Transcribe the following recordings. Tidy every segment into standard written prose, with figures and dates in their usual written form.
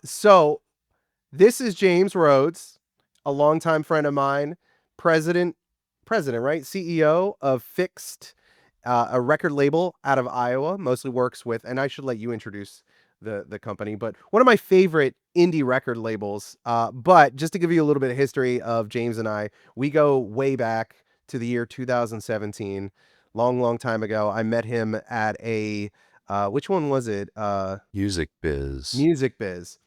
So this is James Rhodes, a longtime friend of mine, president, president, right? CEO of FiXT, a record label out of Iowa, mostly works with, and I should let you introduce the company, but one of my favorite indie record labels. But just to give you a little bit of history of James and I, we go way back to the year 2017, long, long time ago. I met him at a which one was it? Music biz. Music Biz.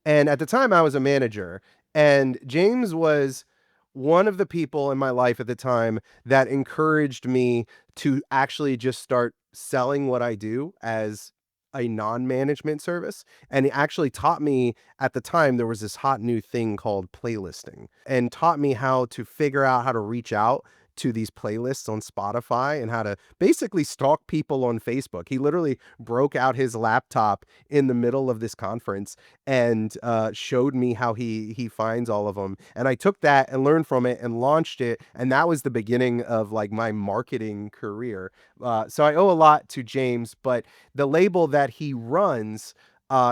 And at the time, I was a manager, and James was one of the people in my life at the time that encouraged me to actually just start selling what I do as a non-management service. And he actually taught me at the time there was this hot new thing called playlisting, and taught me how to figure out how to reach out to these playlists on Spotify and how to basically stalk people on Facebook. He literally broke out his laptop in the middle of this conference and showed me how he finds all of them. And I took that and learned from it and launched it. And that was the beginning of like my marketing career. So I owe a lot to James, but the label that he runs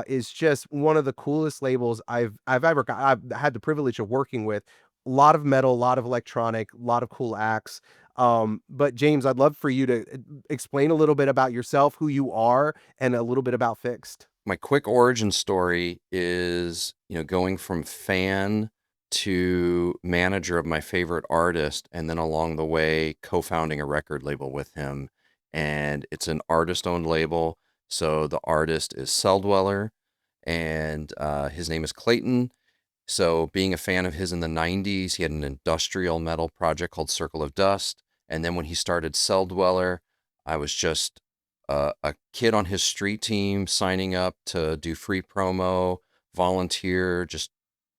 is just one of the coolest labels I've ever got. I've had the privilege of working with. A lot of metal, a lot of electronic, a lot of cool acts. But James, I'd love for you to explain a little bit about yourself, who you are, and a little bit about Fixed. My quick origin story is, going from fan to manager of my favorite artist, and then along the way, co-founding a record label with him. And it's an artist-owned label. So the artist is Celldweller, and his name is Clayton. So being a fan of his in the 90s, he had an industrial metal project called Circle of Dust. And then when he started Cell Dweller, I was just a kid on his street team signing up to do free promo, volunteer, just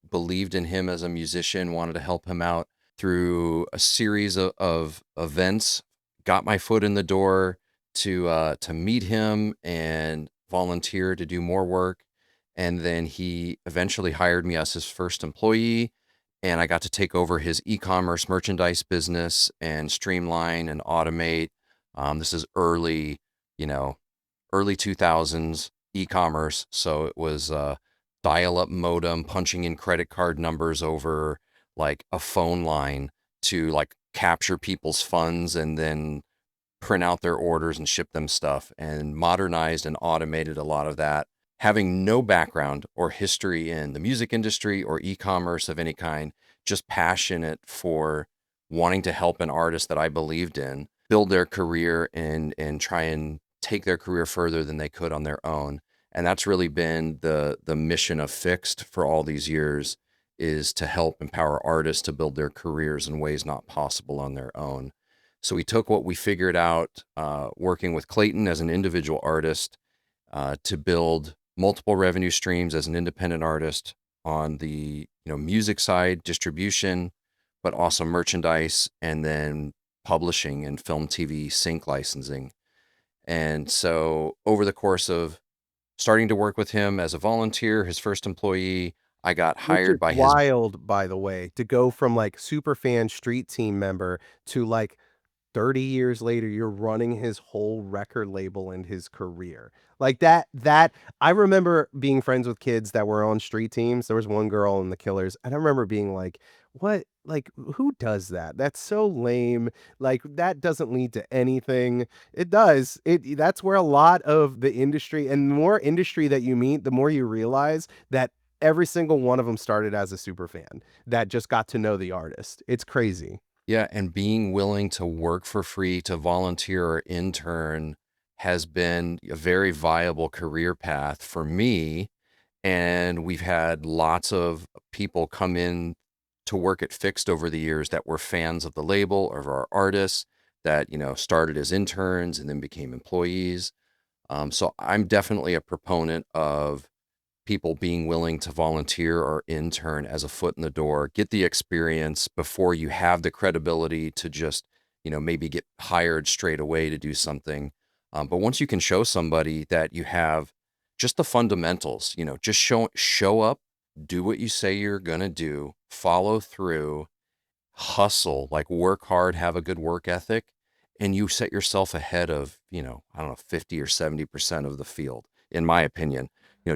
believed in him as a musician, wanted to help him out through a series of events, got my foot in the door to meet him and volunteer to do more work. And then he eventually hired me as his first employee. And I got to take over his e-commerce merchandise business and streamline and automate. This is you know, early 2000s e-commerce. So it was dial-up modem, punching in credit card numbers over like a phone line to like capture people's funds and then print out their orders and ship them stuff, and modernized and automated a lot of that. Having no background or history in the music industry or e-commerce of any kind, just passionate for wanting to help an artist that I believed in build their career and try and take their career further than they could on their own. And that's really been the mission of FiXT for all these years, is to help empower artists to build their careers in ways not possible on their own. So we took what we figured out working with Clayton as an individual artist to build multiple revenue streams as an independent artist on the music side, distribution, but also merchandise, and then publishing and film, TV, sync licensing. And so over the course of starting to work with him as a volunteer, his first employee, I got Which is hired by his. wild, by the way, to go from like super fan street team member to like 30 years later, you're running his whole record label and his career. Like that I remember being friends with kids that were on street teams. There was one girl in the Killers, and I remember being like, "What? Like, who does that? That's so lame. Like, that doesn't lead to anything." It does. That's where a lot of the industry, and the more industry that you meet, the more you realize that every single one of them started as a super fan that just got to know the artist. It's crazy. Yeah, and being willing to work for free, to volunteer or intern has been a very viable career path for me. And we've had lots of people come in to work at FiXT over the years that were fans of the label or of our artists that, started as interns and then became employees. So I'm definitely a proponent of people being willing to volunteer or intern as a foot in the door, get the experience before you have the credibility to just, maybe get hired straight away to do something. But once you can show somebody that you have just the fundamentals, just show up, do what you say you're gonna do, follow through, hustle, like work hard, have a good work ethic, and you set yourself ahead of, I don't know, 50 or 70% of the field, in my opinion.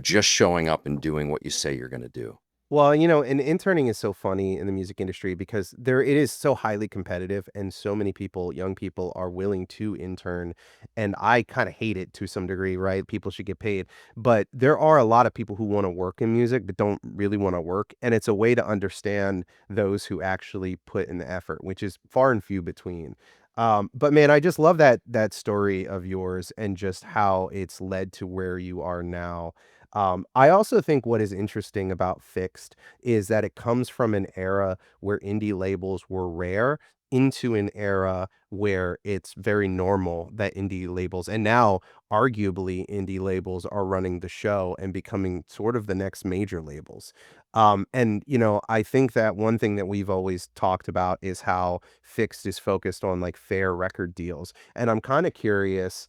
just showing up and doing what you say you're going to do. Well, and interning is so funny in the music industry because it is so highly competitive and so many people, young people are willing to intern. And I kind of hate it to some degree, right? People should get paid. But there are a lot of people who want to work in music but don't really want to work. And it's a way to understand those who actually put in the effort, which is far and few between. But man, I just love that story of yours and just how it's led to where you are now. I also think what is interesting about FiXT is that it comes from an era where indie labels were rare into an era where it's very normal that indie labels, and now arguably indie labels, are running the show and becoming sort of the next major labels. And I think that one thing that we've always talked about is how FiXT is focused on like fair record deals. And I'm kind of curious,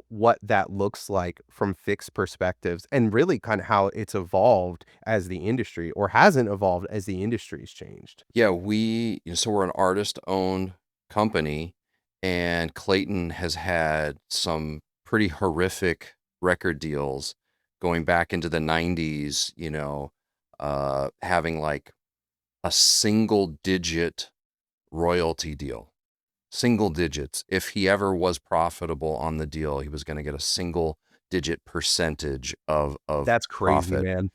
what that looks like from fixed perspectives and really kind of how it's evolved as the industry or hasn't evolved as the industry's changed. Yeah, so we're an artist owned company, and Clayton has had some pretty horrific record deals going back into the 90s, having like a single digit royalty deal, single digits. If he ever was profitable on the deal, he was going to get a single digit percentage of That's crazy, profit. man.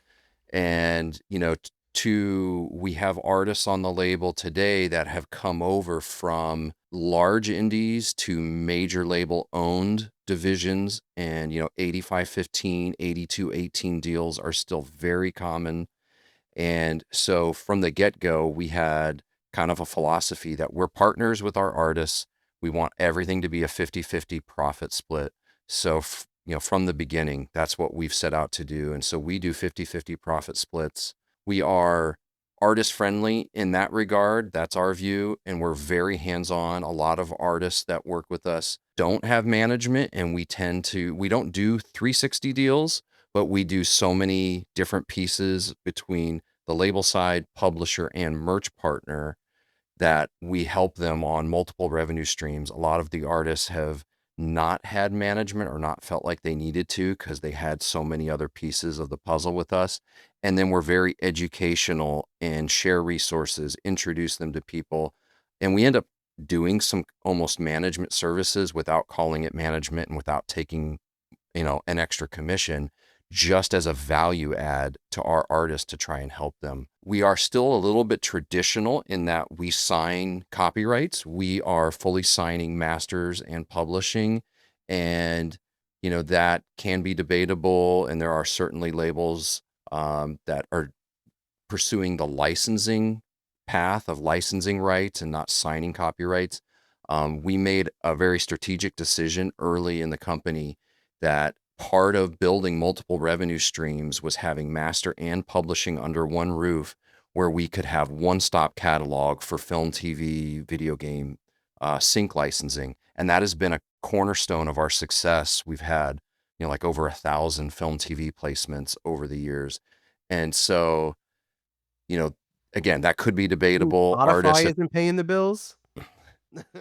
And we have artists on the label today that have come over from large indies to major label owned divisions, and 85-15, 82-18 deals are still very common. And so from the get-go, we had kind of a philosophy that we're partners with our artists. We want everything to be a 50-50 profit split. So, from the beginning, that's what we've set out to do. And so we do 50-50 profit splits. We are artist friendly in that regard. That's our view. And we're very hands-on. A lot of artists that work with us don't have management, and we don't do 360 deals, but we do so many different pieces between the label side, publisher, and merch partner that we help them on multiple revenue streams. A lot of the artists have not had management or not felt like they needed to because they had so many other pieces of the puzzle with us. And then we're very educational and share resources, introduce them to people. And we end up doing some almost management services without calling it management and without taking an extra commission, just as a value add to our artists to try and help them. We are still a little bit traditional in that we sign copyrights. We are fully signing masters and publishing, and that can be debatable. And there are certainly labels that are pursuing the licensing path of licensing rights and not signing copyrights. We made a very strategic decision early in the company that part of building multiple revenue streams was having master and publishing under one roof, where we could have one-stop catalog for film, TV, video game, sync licensing. And that has been a cornerstone of our success. We've had, like over 1,000 film, TV placements over the years. And so, you know, again, that could be debatable. Spotify Artists, isn't paying the bills.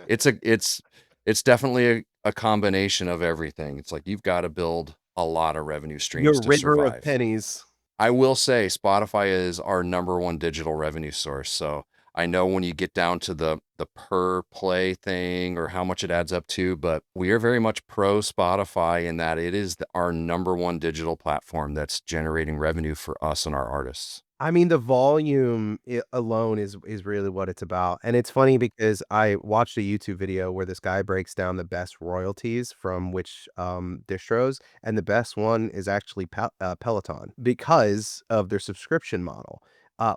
it's definitely a combination of everything. It's like you've got to build a lot of revenue Your streams to river of survive. pennies. I will say Spotify is our number one digital revenue source. So I know when you get down to the per play thing or how much it adds up to, but we are very much pro Spotify in that it is our number one digital platform that's generating revenue for us and our artists. I mean, the volume alone is really what it's about. And it's funny because I watched a YouTube video where this guy breaks down the best royalties from which distros, and the best one is actually Peloton because of their subscription model.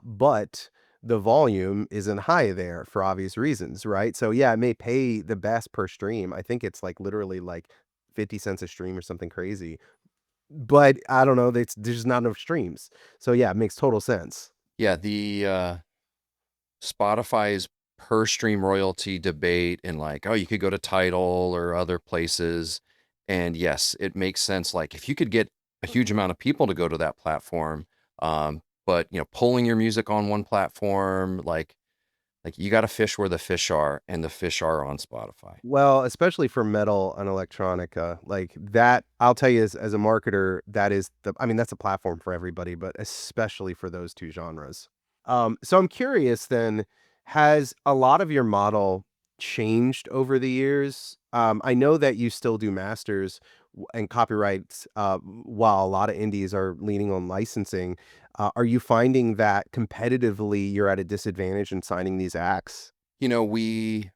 But the volume isn't high there for obvious reasons, right? So yeah, it may pay the best per stream. I think it's like literally like 50 cents a stream or something crazy. But I don't know, there's not enough streams. So, yeah, it makes total sense. Yeah, the Spotify's per stream royalty debate, and like, oh, you could go to Tidal or other places. And yes, it makes sense. Like if you could get a huge amount of people to go to that platform, but pulling your music on one platform, like Like you got to fish where the fish are, and the fish are on Spotify. Well, especially for metal and electronica, like that, I'll tell you as a marketer, that is I mean, that's a platform for everybody, but especially for those two genres. So I'm curious then, has a lot of your model changed over the years? I know that you still do masters and copyrights, while a lot of indies are leaning on licensing. Are you finding that competitively you're at a disadvantage in signing these acts? You know, we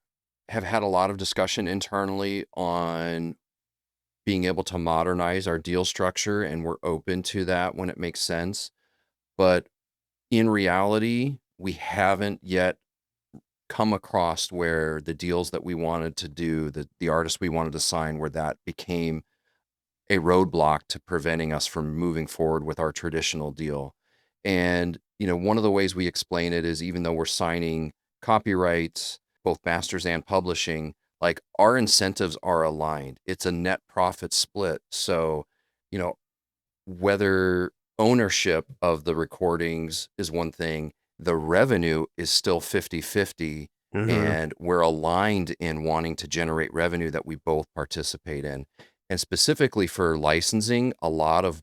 have had a lot of discussion internally on being able to modernize our deal structure, and we're open to that when it makes sense. But in reality, we haven't yet come across where the deals that we wanted to do, the artists we wanted to sign, where that became a roadblock to preventing us from moving forward with our traditional deal. And, you know, one of the ways we explain it is even though we're signing copyrights, both masters and publishing, like our incentives are aligned. It's a net profit split. So, you know, whether ownership of the recordings is one thing, the revenue is still 50-50, Mhm. and we're aligned in wanting to generate revenue that we both participate in. And specifically for licensing, a lot of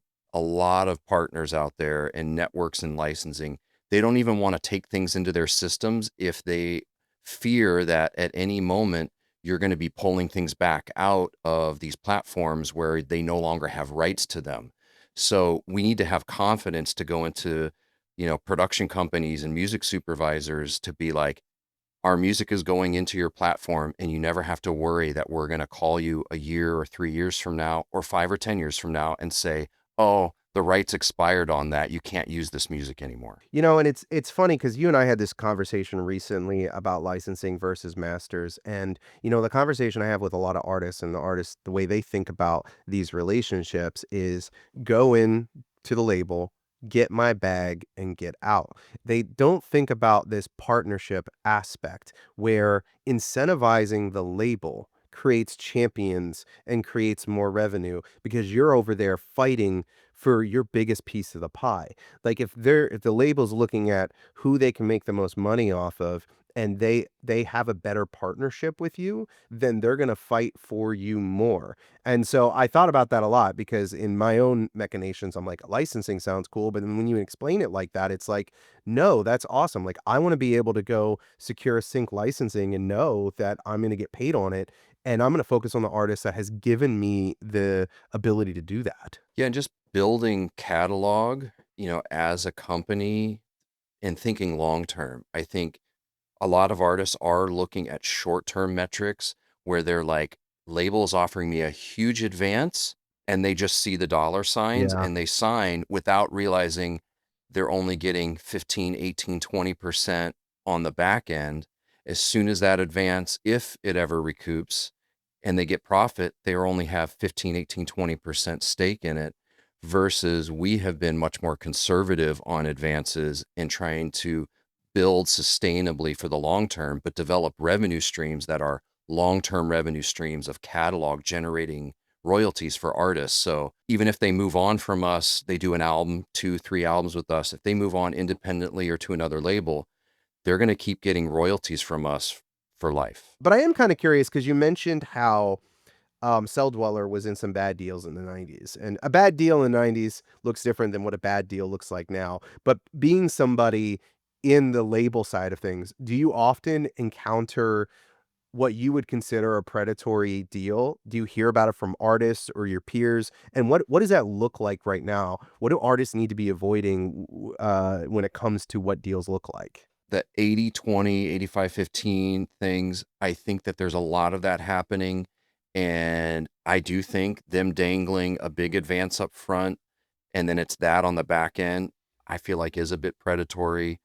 partners out there and networks in licensing, they don't even want to take things into their systems if they fear that at any moment you're going to be pulling things back out of these platforms where they no longer have rights to them. So we need to have confidence to go into, you know, production companies and music supervisors to be like, our music is going into your platform and you never have to worry that we're going to call you a year or 3 years from now or 5 or 10 years from now and say, oh, the rights expired on that. You can't use this music anymore. You know, and it's funny because you and I had this conversation recently about licensing versus masters, and, you know, the conversation I have with a lot of artists and the artists, the way they think about these relationships is go in to the label, get my bag, and get out. They don't think about this partnership aspect where incentivizing the label creates champions and creates more revenue because you're over there fighting for your biggest piece of the pie. Like if the label's looking at who they can make the most money off of and they have a better partnership with you, then they're going to fight for you more. And so I thought about that a lot because in my own machinations I'm like licensing sounds cool, but then when you explain it like that it's like no, that's awesome. Like I want to be able to go secure a sync licensing and know that I'm going to get paid on it and I'm going to focus on the artist that has given me the ability to do that. Yeah. And just building catalog, you know, as a company and thinking long term. I think a lot of artists are looking at short-term metrics where they're like, labels offering me a huge advance, and they just see the dollar signs Yeah. and they sign without realizing they're only getting 15, 18, 20% on the back end. As soon as that advance, if it ever recoups and they get profit, they only have 15, 18, 20% stake in it, versus we have been much more conservative on advances and trying to build sustainably for the long term, but develop revenue streams that are long-term revenue streams of catalog generating royalties for artists. So even if they move on from us, they do an album, 2, 3 albums with us. If they move on independently or to another label, they're going to keep getting royalties from us for life. But I am kind of curious because you mentioned how Cell Dweller was in some bad deals in the 90s. And a bad deal in the 90s looks different than what a bad deal looks like now. But being somebody in the label side of things, do you often encounter what you would consider a predatory deal? Do you hear about it from artists or your peers? And what does that look like right now? What do artists need to be avoiding when it comes to what deals look like? The 80-20, 85-15 things, I think that there's a lot of that happening. And I do think them dangling a big advance up front and then it's that on the back end, I feel like is a bit predatory.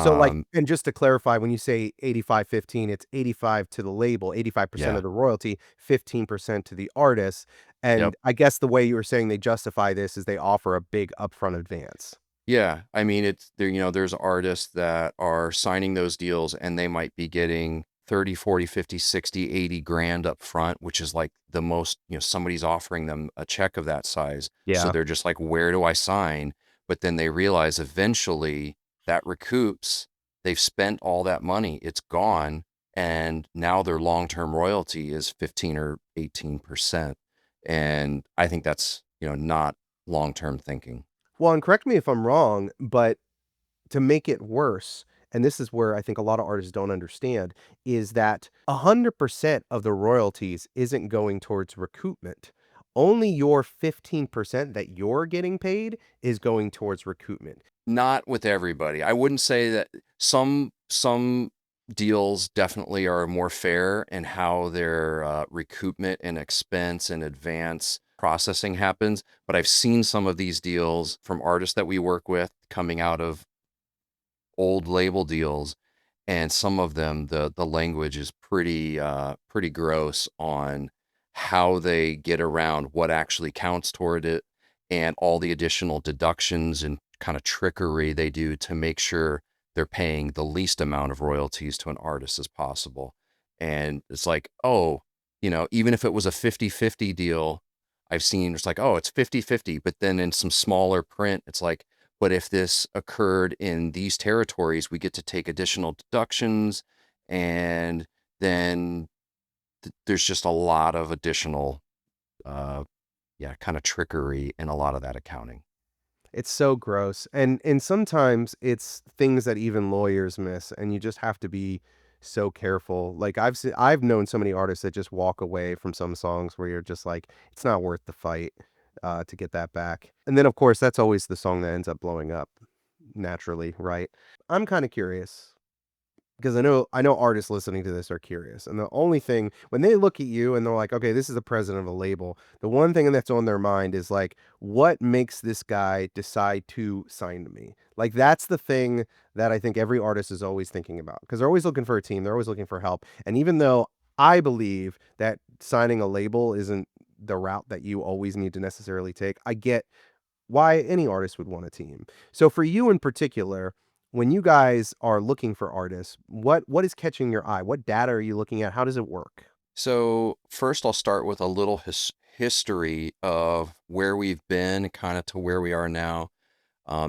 So, like Um, and just to clarify, when you say 85-15, it's 85 to the label, 85% yeah, of the royalty, 15% to the artist, yep. and I guess the way you were saying they justify this is they offer a big upfront advance. Yeah, I mean, it's there, you know, there's artists that are signing those deals and they might be getting 30, 40, 50, 60, 80 grand up front, which is like the most, you know, somebody's offering them a check of that size. So Yeah. they're just like, where do I sign? But then they realize eventually that recoups they've spent all that money, it's gone, and now their long-term royalty is 15 or 18%. And I think that's, not long-term thinking. Well, and correct me if I'm wrong, but to make it worse, and this is where I think a lot of artists don't understand, is that 100% of the royalties isn't going towards recoupment. Only your 15% that you're getting paid is going towards recoupment. Not with everybody. I wouldn't say that some deals definitely are more fair in how their recoupment and expense and advance processing happens. But I've seen some of these deals from artists that we work with coming out of old label deals, and some of them the language is pretty gross on how they get around what actually counts toward it, and all the additional deductions and kind of trickery they do to make sure they're paying the least amount of royalties to an artist as possible. And it's like, oh, even if it was a 50-50 deal, I've seen it's like, oh, it's 50-50, but then in some smaller print, it's like, but if this occurred in these territories, we get to take additional deductions. And then there's just a lot of additional, uh, yeah, kind of trickery in a lot of that accounting. It's so gross, and sometimes it's things that even lawyers miss, and you just have to be so careful. Like, I've known so many artists that just walk away from some songs where you're just like, "It's not worth the fight, to get that back." And then, of course, that's always the song that ends up blowing up naturally, right? I'm kinda curious because I know artists listening to this are curious, and the only thing when they look at you and they're like, "Okay, this is the president of a label," the one thing that's on their mind is like, "What makes this guy decide to sign to me?" Like, that's the thing that I think every artist is always thinking about because 'cause they're always looking for a team, they're always looking for help, and even though I believe that signing a label isn't the route that you always need to necessarily take, I get why any artist would want a team. So for you in particular, when you guys are looking for artists, what is catching your eye? What data are you looking at? How does it work? So first, I'll start with a little history of where we've been, kind of to where we are now.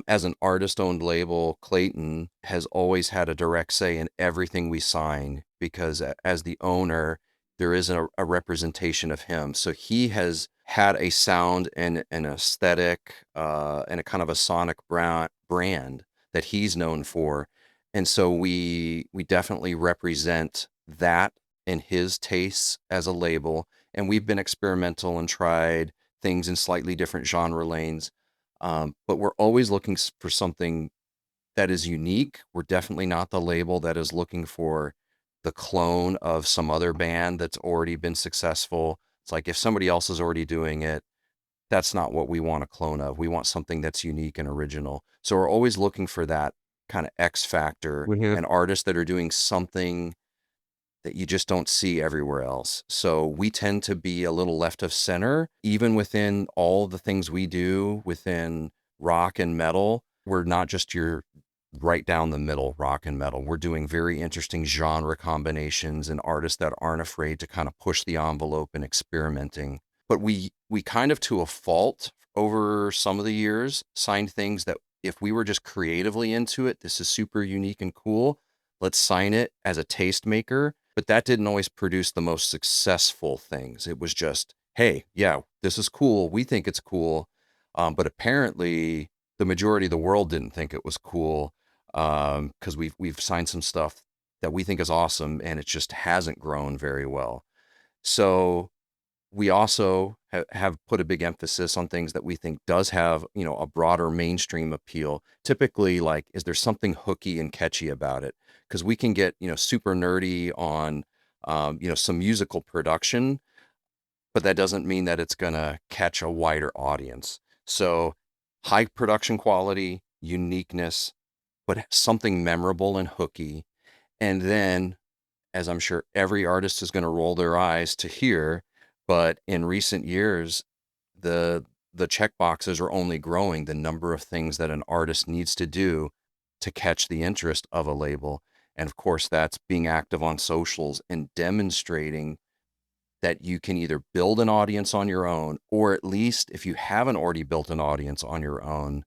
As an artist-owned label, Clayton has always had a direct say in everything we sign because as the owner, there isn't a representation of him. So he has had a sound and an aesthetic and a kind of a sonic brand that he's known for. And so we definitely represent that in his tastes as a label. And we've been experimental and tried things in slightly different genre lanes, but we're always looking for something that is unique. We're definitely not the label that is looking for the clone of some other band that's already been successful. It's like if somebody else is already doing it, that's not what we want a clone of. We want something that's unique and original. So we're always looking for that kind of X factor Mhm. and artists that are doing something that you just don't see everywhere else. So we tend to be a little left of center, even within all the things we do within rock and metal. We're not just your right down the middle rock and metal. We're doing very interesting genre combinations and artists that aren't afraid to kind of push the envelope and experimenting. But we kind of to a fault over some of the years signed things that if we were just creatively into it, this is super unique and cool. Let's sign it as a tastemaker, but that didn't always produce the most successful things. It was just, hey, yeah, this is cool. We think it's cool. But apparently the majority of the world didn't think it was cool, because we've signed some stuff that we think is awesome and it just hasn't grown very well. So we also have put a big emphasis on things that we think does have, a broader mainstream appeal. Typically, like, is there something hooky and catchy about it? Because we can get, super nerdy on, some musical production, but that doesn't mean that it's going to catch a wider audience. So high production quality, uniqueness, but something memorable and hooky. And then, as I'm sure every artist is going to roll their eyes to hear, but in recent years, the the check boxes are only growing, the number of things that an artist needs to do to catch the interest of a label. And of course, that's being active on socials and demonstrating that you can either build an audience on your own, or at least if you haven't already built an audience on your own,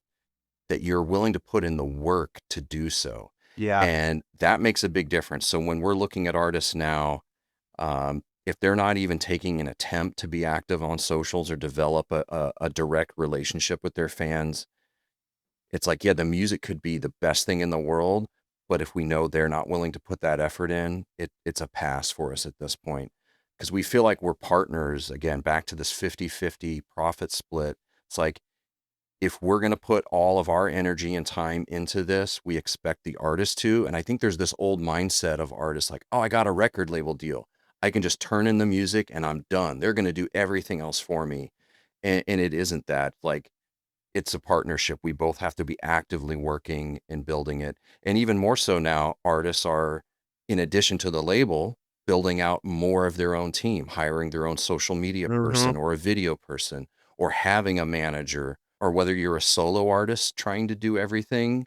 that you're willing to put in the work to do so. Yeah. And that makes a big difference. So when we're looking at artists now, if they're not even taking an attempt to be active on socials or develop a direct relationship with their fans, it's like, yeah, the music could be the best thing in the world, but if we know they're not willing to put that effort in, it's a pass for us at this point. Because we feel like we're partners, again, back to this 50-50 profit split. It's like, if we're going to put all of our energy and time into this, we expect the artist to. And I think there's this old mindset of artists like, oh, I got a record label deal. I can just turn in the music and I'm done. They're going to do everything else for me. And it isn't that. Like, it's a partnership. We both have to be actively working and building it. And even more so now, artists are, in addition to the label, building out more of their own team, hiring their own social media Mhm. person or a video person, or having a manager, or whether you're a solo artist trying to do everything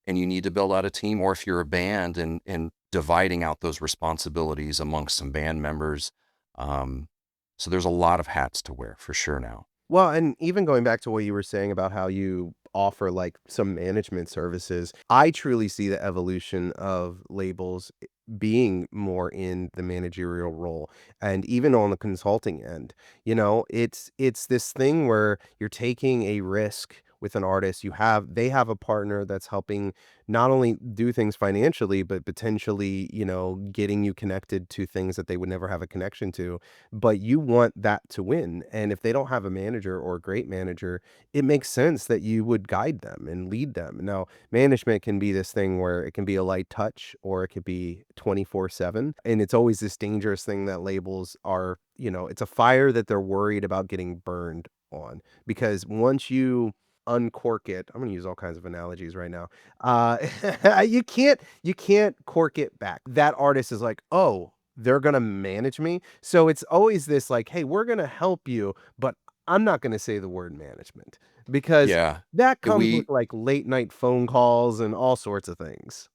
and you need to build out a team, or if you're a band and dividing out those responsibilities amongst some band members. Um, so there's a lot of hats to wear for sure now. Well, and even going back to what you were saying about how you offer like some management services, I truly see the evolution of labels being more in the managerial role and even on the consulting end. You know, it's this thing where you're taking a risk with an artist. They have a partner that's helping not only do things financially, but potentially, getting you connected to things that they would never have a connection to, but you want that to win, and if they don't have a manager or a great manager, it makes sense that you would guide them and lead them. Now, management can be this thing where it can be a light touch or it could be 24/7, and it's always this dangerous thing that labels are, it's a fire that they're worried about getting burned on, because once you uncork it, I'm gonna use all kinds of analogies right now. Uh, you can't cork it back. That artist is like, "Oh, they're gonna manage me." So it's always this like, "Hey, we're gonna help you, but I'm not gonna say the word management," because Yeah. that Yeah, comes with, like, late night phone calls and all sorts of things.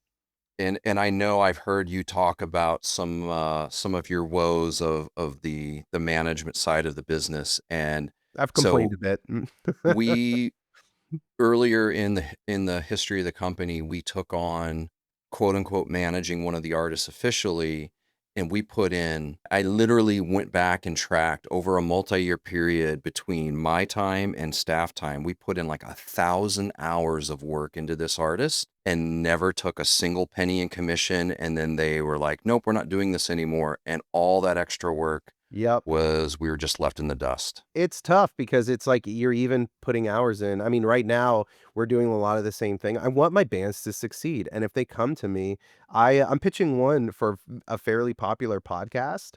and I know I've heard you talk about some of your woes of the management side of the business, and I've complained so a bit. we earlier in the history of the company, we took on, quote unquote, managing one of the artists officially, and we put in, I literally went back and tracked over a multi-year period between my time and staff time. We put in like 1,000 hours of work into this artist and never took a single penny in commission. And then they were like, nope, we're not doing this anymore. And all that extra work Yep. was, we were just left in the dust. It's tough because it's like you're even putting hours in. I mean, right now, we're doing a lot of the same thing. I want my bands to succeed, and if they come to me, I'm pitching one for a fairly popular podcast,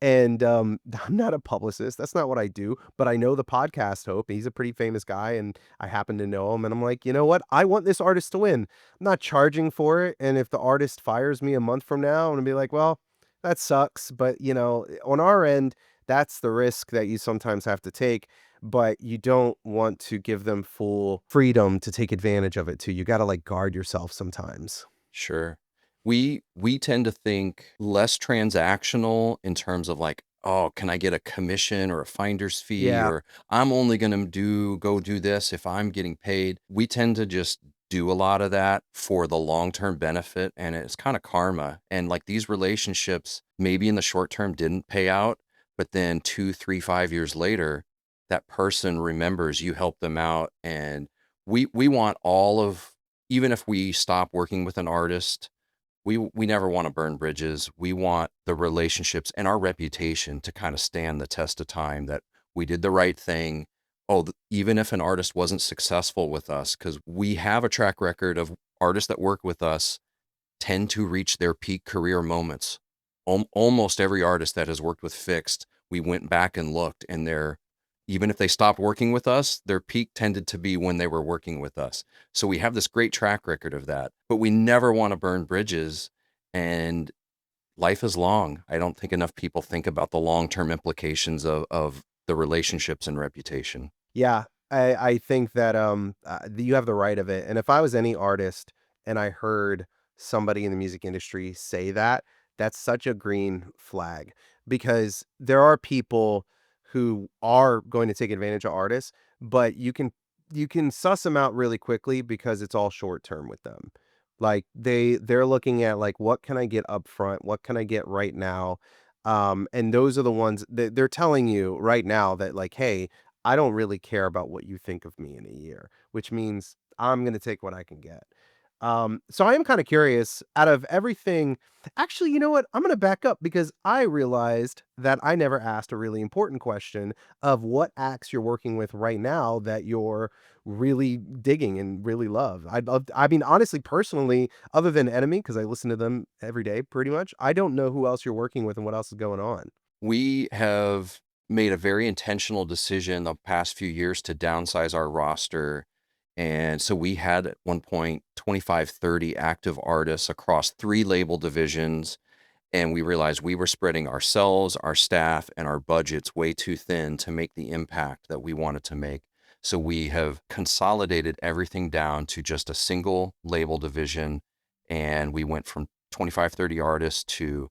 and, I'm not a publicist, that's not what I do, but I know the podcast host, he's a pretty famous guy, and I happen to know him, and I'm like, "You know what? I want this artist to win. I'm not charging for it, and if the artist fires me a month from now, I'm gonna be like, well, that sucks, but, on our end, that's the risk that you sometimes have to take, but you don't want to give them full freedom to take advantage of it too. You gotta, like, guard yourself sometimes. Sure. We tend to think less transactional in terms of like, oh, can I get a commission or a finder's fee, Yeah. or I'm only going to go do this if I'm getting paid. We tend to just do a lot of that for the long-term benefit, and it's kind of karma. And like, these relationships maybe in the short term didn't pay out, but then 2, 3, 5 years later, that person remembers you helped them out. And we want all of, even if we stop working with an artist, we never want to burn bridges. We want the relationships and our reputation to kind of stand the test of time, that we did the right thing. Oh, even if an artist wasn't successful with us, because we have a track record of artists that work with us tend to reach their peak career moments. Almost every artist that has worked with FiXT, we went back and looked, and even if they stopped working with us, their peak tended to be when they were working with us. So we have this great track record of that, but we never want to burn bridges. And life is long. I don't think enough people think about the long-term implications of the relationships and reputation. Yeah, I think that, you have the right of it, and if I was any artist and I heard somebody in the music industry say that, that's such a green flag, because there are people who are going to take advantage of artists, but you can suss them out really quickly because it's all short term with them. Like they're looking at like what can I get up front? What can I get right now? And those are the ones that they're telling you right now that like, hey, I don't really care about what you think of me in a year, which means I'm gonna take what I can get. So I am kind of curious out of everything. Actually, you know what? I'm going to back up because I realized that I never asked a really important question of what acts you're working with right now that you're really digging and really love. I mean, honestly, personally, other than Enemy, because I listen to them every day pretty much, I don't know who else you're working with and what else is going on. We have made a very intentional decision the past few years to downsize our roster. And so we had at one point 25, 30 active artists across 3 label divisions. And we realized we were spreading ourselves, our staff, and our budgets way too thin to make the impact that we wanted to make. So we have consolidated everything down to just a single label division. And we went from 25, 30 artists to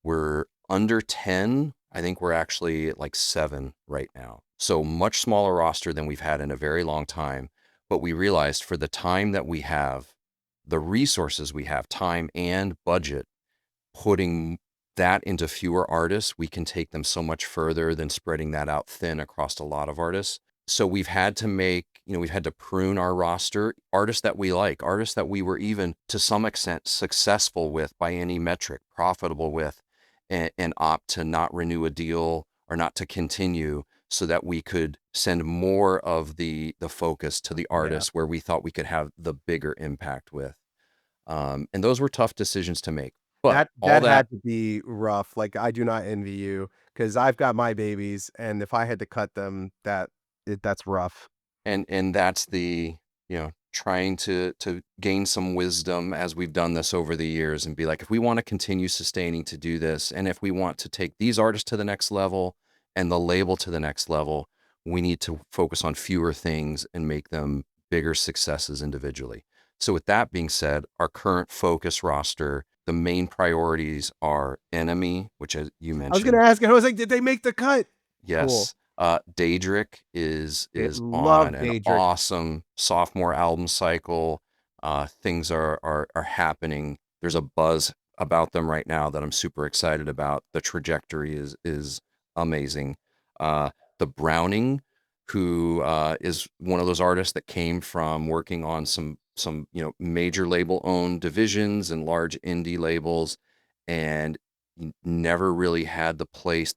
we're under 10. I think we're actually at like 7 right now. So much smaller roster than we've had in a very long time. But we realized for the time that we have, the resources we have, time and budget, putting that into fewer artists, we can take them so much further than spreading that out thin across a lot of artists. So we've had to make, we've had to prune our roster, artists that we like, artists that we were even to some extent successful with by any metric, profitable with, and opt to not renew a deal or not to continue so that we could send more of the focus to the Yeah. artists where we thought we could have the bigger impact with. And those were tough decisions to make. But all That that had to be rough. Like, I do not envy you because I've got my babies, and if I had to cut them, that's rough. and that's the, trying to gain some wisdom as we've done this over the years and be like, if we want to continue sustaining to do this, and if we want to take these artists to the next level and the label to the next level, we need to focus on fewer things and make them bigger successes individually. So with that being said, our current focus roster, the main priorities are Enemy, which as you I was gonna mentioned. ask, and I was like, "Did they make the cut?" Cool. Yes. Daedric is on Love an Daedric. awesome sophomore album cycle. Things are happening. There's a buzz about them right now that I'm super excited about. The trajectory is amazing. The Browning, who is one of those artists that came from working on some major label owned divisions and large indie labels, and never really had the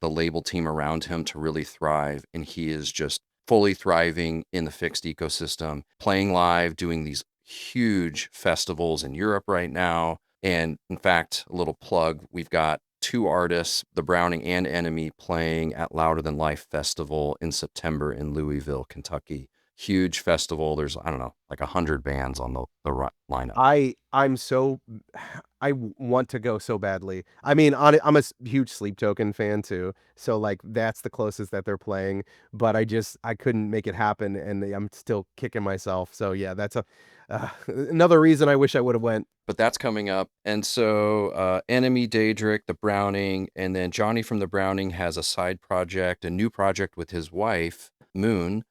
label team around him to really thrive. And he is just fully thriving in the FiXT ecosystem, playing live, doing these huge festivals in Europe right now. And in fact, a little plug, we've got 2 artists, the Browning and Enemy, playing at Louder Than Life Festival in September in Louisville, Kentucky. Huge festival. There's, I don't know, like 100 bands on the lineup. I'm so want to go so badly. I mean, I'm a huge Sleep Token fan too, so like that's the closest that they're playing. But I couldn't make it happen, and I'm still kicking myself. So yeah, that's another reason I wish I would have went. But that's coming up. And so Enemy, Daedric, the Browning, and then Johnny from the Browning has a side project, a new project with his wife, Moon,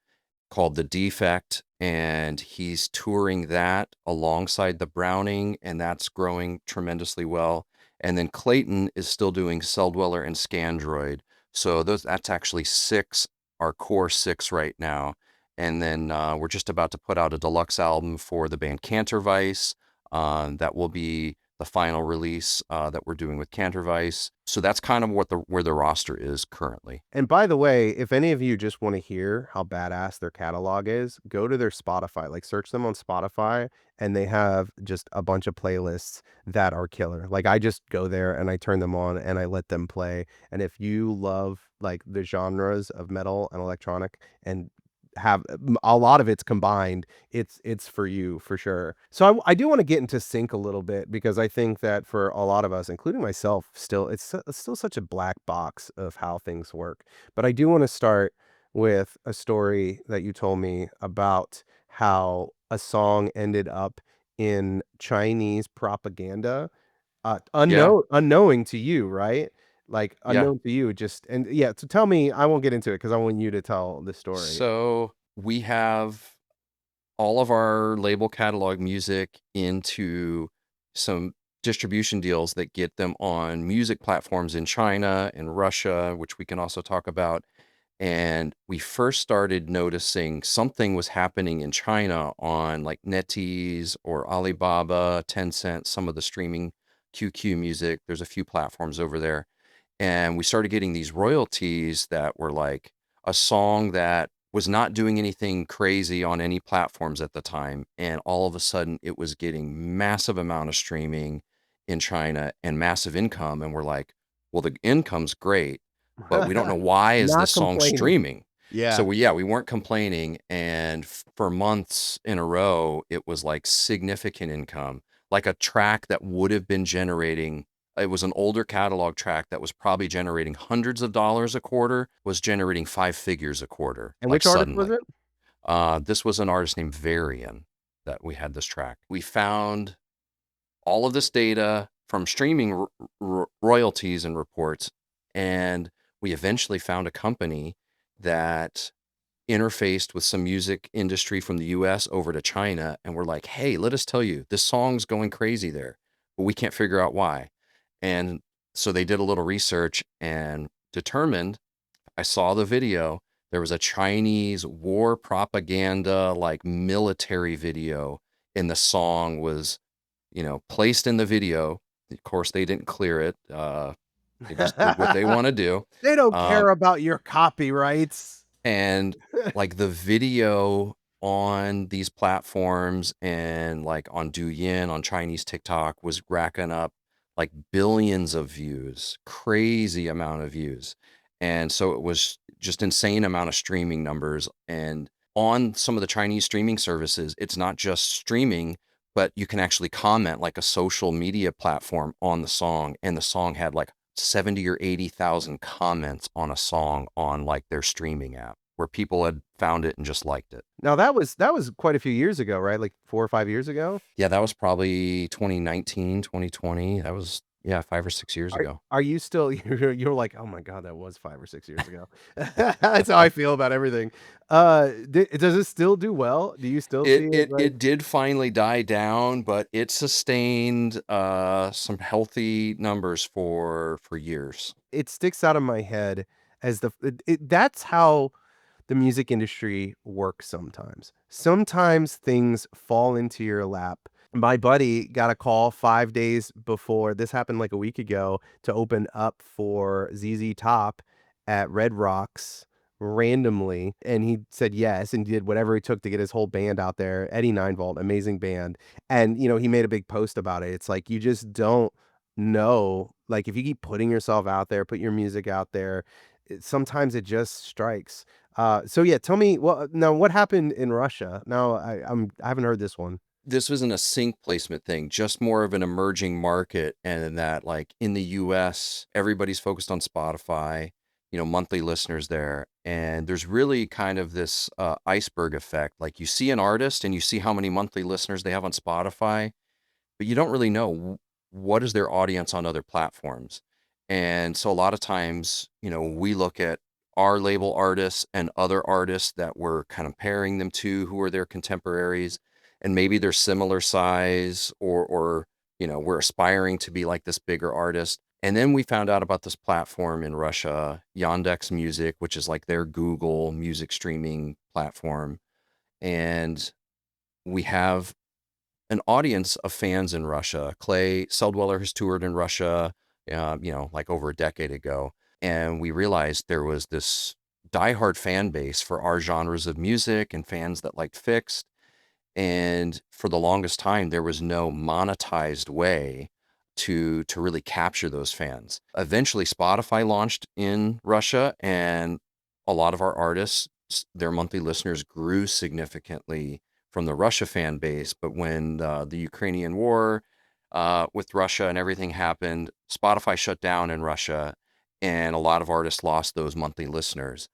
called The Defect. And he's touring that alongside the Browning, and that's growing tremendously well. And then Clayton is still doing Cell Dweller and Scandroid. So that's actually 6, our core 6 right now. And then we're just about to put out a deluxe album for the band Cantervice. That will be the final release that we're doing with Cantervice. So that's kind of where the roster is currently. And by the way, if any of you just want to hear how badass their catalog is, go to their Spotify, like search them on Spotify, and they have just a bunch of playlists that are killer. Like I just go there and I turn them on and I let them play. And if you love like the genres of metal and electronic and have a lot of it's combined, it's for you for sure. So I do want to get into sync a little bit because I think that for a lot of us, including myself, still it's still such a black box of how things work. But I do want to start with a story that you told me about how a song ended up in Chinese propaganda, Yeah, unknowing to you, right? Like yeah. unknown to you, just and yeah. So tell me, I won't get into it because I want you to tell the story. So we have all of our label catalog music into some distribution deals that get them on music platforms in China and Russia, which we can also talk about. And we first started noticing something was happening in China on like NetEase or Alibaba, Tencent, some of the streaming QQ music. There's a few platforms over there. And we started getting these royalties that were like a song that was not doing anything crazy on any platforms at the time. And all of a sudden it was getting massive amount of streaming in China and massive income. And we're like, well, the income's great, but we don't know why is Not this song complaining. streaming. So Yeah. we weren't complaining, and for months in a row it was like significant income, like a track that would have been generating, it was an older catalog track that was probably generating hundreds of dollars a quarter, was generating five figures a quarter, And like which artist was suddenly. it? This was an artist named Varian that we had this track. We found all of this data from streaming royalties and reports. And we eventually found a company that interfaced with some music industry from the US over to China. And we're like, hey, let us tell you, this song's going crazy there, but we can't figure out why. And so they did a little research and determined, I saw the video. There was a Chinese war propaganda, like military video, and the song was, placed in the video. Of course, they didn't clear it. They just did what they want to do. They don't Um, care about your copyrights. and like the video on these platforms and like on Douyin, on Chinese TikTok, was racking up like billions of views, crazy amount of views. And so it was just insane amount of streaming numbers. And on some of the Chinese streaming services, it's not just streaming, but you can actually comment, like a social media platform on the song. And the song had like 70 or 80,000 comments on a song on like their streaming app, where people had found it and just liked it. Now that was quite a few years ago, right? Like 4 or 5 years ago? Yeah, that was probably 2019, 2020. That was, yeah, 5 or 6 years Are ago. are you still you're like, "Oh my god, that was 5 or 6 years ago." That's how I feel about everything. D does it still do well? Do you still see It it, it like it did finally die down, but it sustained some healthy numbers for years. it sticks out of my head as that's how the music industry works sometimes. Sometimes things fall into your lap. My buddy got a call 5 days before this happened like a week ago to open up for ZZ Top at Red Rocks randomly, and he said yes and did whatever it took to get his whole band out there. Eddie Ninevolt, amazing band, and, he made a big post about it. It's like, you just don't know, like, if you keep putting yourself out there, put your music out there, sometimes it just strikes. So yeah, tell me, well, now what happened in Russia? Now I haven't heard this one. This wasn't a sync placement thing, just more of an emerging market. And that, like in the US, everybody's focused on Spotify, monthly listeners there. And there's really kind of this iceberg effect. Like you see an artist and you see how many monthly listeners they have on Spotify, but you don't really know what is their audience on other platforms. And so a lot of times, we look at our label artists and other artists that we're kind of pairing them to, who are their contemporaries, and maybe they're similar size, or we're aspiring to be like this bigger artist. And then we found out about this platform in Russia, Yandex Music, which is like their Google music streaming platform. And we have an audience of fans in Russia. Clay Seldweller has toured in Russia, like over a decade ago. And we realized there was this diehard fan base for our genres of music and fans that liked FiXT. And for the longest time, there was no monetized way to really capture those fans. Eventually, Spotify launched in Russia, and a lot of our artists, their monthly listeners grew significantly from the Russia fan base. But when the Ukrainian war with Russia and everything happened, Spotify shut down in Russia, and a lot of artists lost those monthly listeners.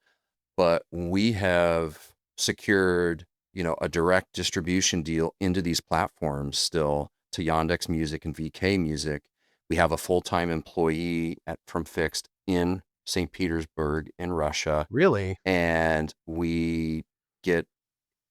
But we have secured, a direct distribution deal into these platforms still, to Yandex Music and VK Music. We have a full-time employee from FiXT in St. Petersburg in Russia, Really? and we get,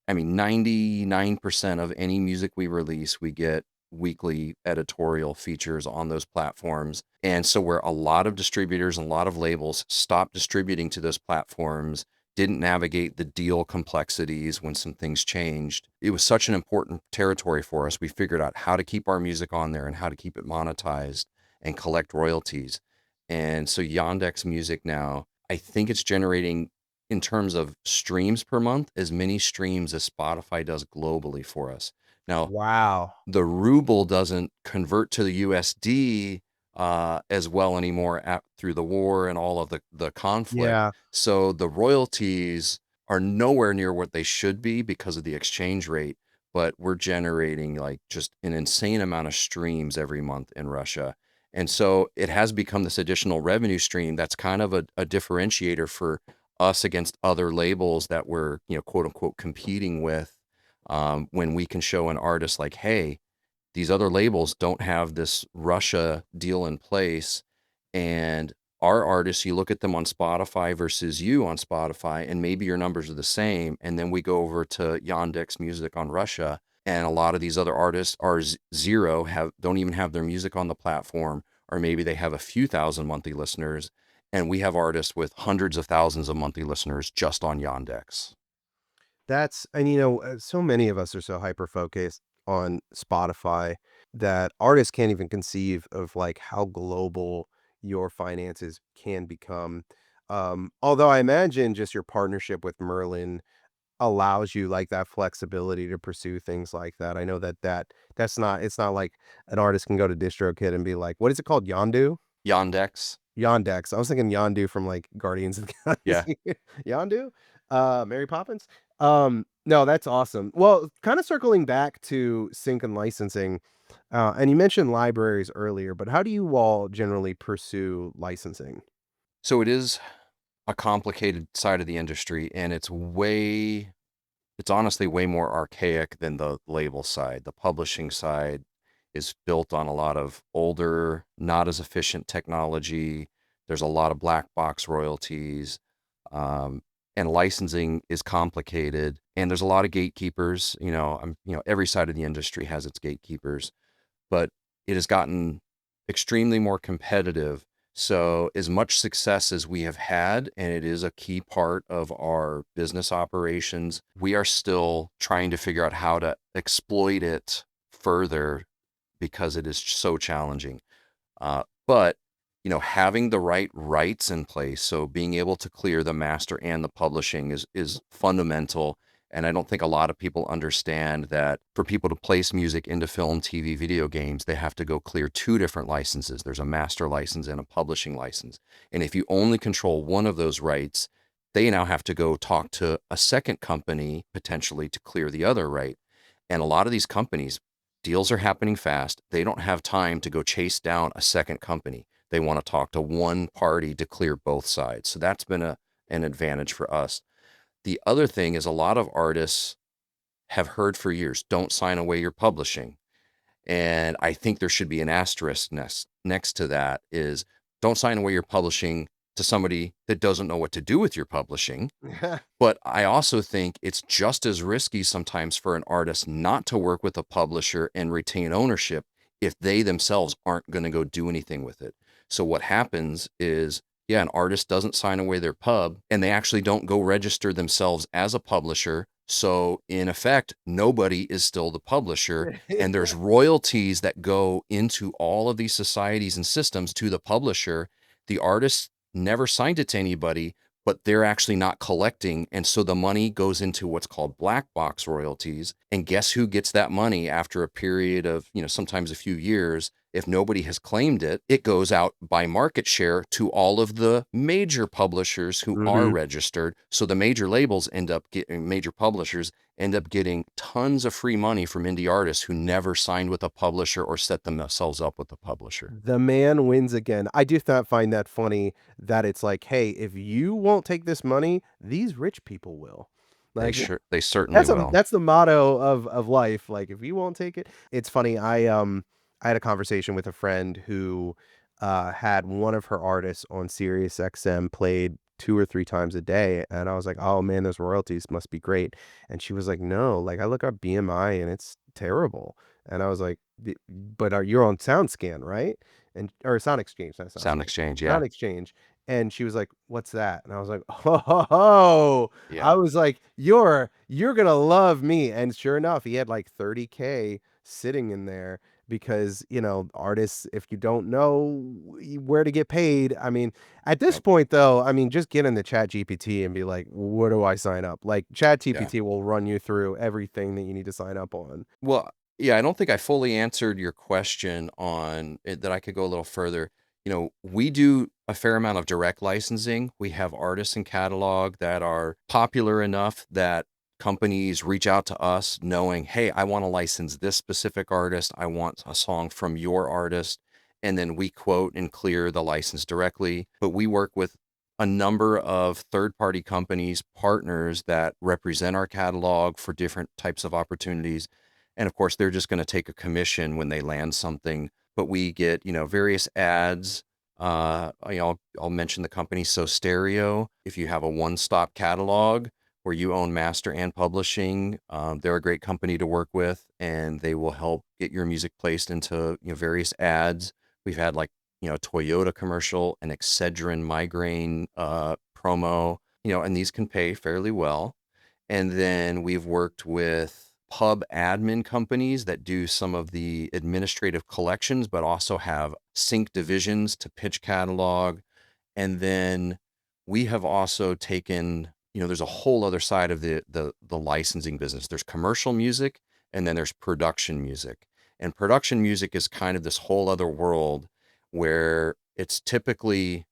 I mean, 99% of any music we release, we get weekly editorial features on those platforms. And so where a lot of distributors and a lot of labels stopped distributing to those platforms, didn't navigate the deal complexities when some things changed. It was such an important territory for us. We figured out how to keep our music on there and how to keep it monetized and collect royalties. And so Yandex Music now, I think it's generating, in terms of streams per month, as many streams as Spotify does globally for us. Now, Wow. the ruble doesn't convert to the USD as well anymore through the war and all of the conflict. Yeah. So the royalties are nowhere near what they should be because of the exchange rate, but we're generating like just an insane amount of streams every month in Russia. And so it has become this additional revenue stream that's kind of a differentiator for us against other labels that we're, quote unquote, competing with, when we can show an artist like, hey, these other labels don't have this Russia deal in place. And our artists, you look at them on Spotify versus you on Spotify, and maybe your numbers are the same. And then we go over to Yandex Music on Russia, and a lot of these other artists are zero, don't even have their music on the platform, or maybe they have a few thousand monthly listeners. And we have artists with hundreds of thousands of monthly listeners just on Yandex. That's and so many of us are so hyper focused on Spotify that artists can't even conceive of like how global your finances can become. Although I imagine just your partnership with Merlin allows you like that flexibility to pursue things like that. I know that's not it's not like an artist can go to DistroKid and be like, what is it called? Yondu? Yandex. Yondex. I was thinking Yondu from, like, Guardians of the Yeah. Galaxy. Yondu? Mary Poppins? No, that's awesome. Well, kinda circling back to sync and licensing, and you mentioned libraries earlier, but how do you all generally pursue licensing? So it is a complicated side of the industry, and it's honestly way more archaic than the label side. The publishing side is built on a lot of older, not as efficient technology. There's a lot of black box royalties, and licensing is complicated. And there's a lot of gatekeepers. Every side of the industry has its gatekeepers, but it has gotten extremely more competitive. So, as much success as we have had, and it is a key part of our business operations, we are still trying to figure out how to exploit it further because it is so challenging. But having the right rights in place, so being able to clear the master and the publishing is fundamental. And I don't think a lot of people understand that for people to place music into film, TV, video games, they have to go clear two different licenses. There's a master license and a publishing license. And if you only control one of those rights, they now have to go talk to a second company potentially to clear the other right. And a lot of these companies, deals are happening fast. They don't have time to go chase down a second company. They want to talk to one party to clear both sides. So that's been an advantage for us. The other thing is a lot of artists have heard for years, don't sign away your publishing. And I think there should be an asterisk next to that is don't sign away your publishing to somebody that doesn't know what to do with your publishing. But I also think it's just as risky sometimes for an artist not to work with a publisher and retain ownership if they themselves aren't going to go do anything with it. So what happens is, yeah, an artist doesn't sign away their pub and they actually don't go register themselves as a publisher. So in effect, nobody is still the publisher, and there's royalties that go into all of these societies and systems to the publisher. The artist never signed it to anybody, but they're actually not collecting. And so the money goes into what's called black box royalties. And guess who gets that money after a period of, sometimes a few years? If nobody has claimed it, it goes out by market share to all of the major publishers who are Mhm. registered. So the major labels major publishers end up getting tons of free money from indie artists who never signed with a publisher or set themselves up with a publisher. The man wins again. I do not find that funny that it's like, "Hey, if you won't take this money, these rich people will." Like, They certainly will. that's the motto of life, like, if you won't take it it's funny, I had a conversation with a friend who, had one of her artists on Sirius XM played 2 or 3 times a day, and I was like, "Oh, man, those royalties must be great." And she was like, "No, like, I look up BMI and it's terrible." And I was like, You're on SoundScan, right?" And or Sound Exchange, not Sound SoundScan. Exchange, yeah. Sound Exchange, and she was like, "What's that?" And I was like, "Oh, ho, ho." I Yeah. was like, "You're gonna love me," and sure enough, he had, like, 30K sitting in there because, artists, if you don't know where to get paid, I mean, at this Yep. point, though, I mean, just get into ChatGPT and be like, "Where do I sign up?" Like, Yeah. ChatGPT will run you through everything that you need to sign up on. Well, yeah, I don't think I fully answered your question on it, that I could go a little further. We do a fair amount of direct licensing. We have artists in catalog that are popular enough that companies reach out to us knowing, hey, I want to license this specific artist. I want a song from your artist. And then we quote and clear the license directly. But we work with a number of third-party companies, partners that represent our catalog for different types of opportunities. And of course, they're just going to take a commission when they land something. But we get, various ads. I'll mention the company So Stereo. If you have a one-stop catalog where you own master and publishing, they're a great company to work with, and they will help get your music placed into various ads. We've had like a Toyota commercial, an Excedrin migraine promo, and these can pay fairly well. And then we've worked with pub admin companies that do some of the administrative collections, but also have sync divisions to pitch catalog. And then we have also taken, there's a whole other side of the licensing business. There's commercial music, and then there's production music. And production music is kind of this whole other world where it's typically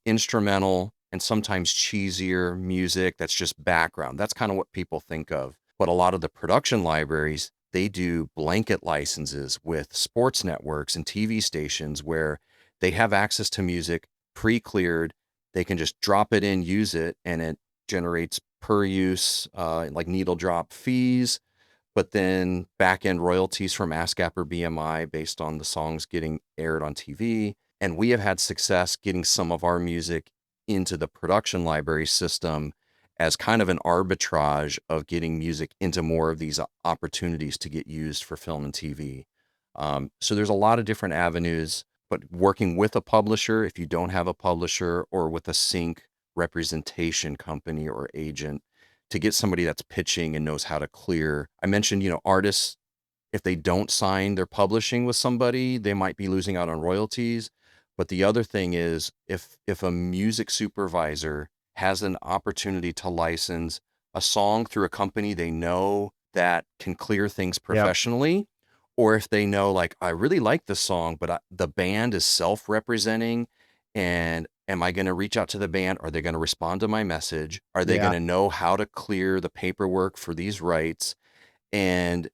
instrumental and sometimes cheesier music that's just background. That's kind of what people think of. But a lot of the production libraries, they do blanket licenses with sports networks and TV stations where they have access to music pre-cleared. They can just drop it in, use it, and it generates per use, like needle drop fees, but then back end royalties from ASCAP or BMI based on the songs getting aired on TV. And we have had success getting some of our music into the production library system as kind of an arbitrage of getting music into more of these opportunities to get used for film and TV. So there's a lot of different avenues, but working with a publisher, if you don't have a publisher, or with a sync representation company or agent, to get somebody that's pitching and knows how to clear. I mentioned, artists, if they don't sign their publishing with somebody, they might be losing out on royalties. But the other thing is, if a music supervisor has an opportunity to license a song through a company they know that can clear things Yep. professionally, or if they know, like, I really like this song, but the band is self-representing, and am I going to reach out to the band? Are they going to respond to my message? Are they going Yeah. to know how to clear the paperwork for these rights? And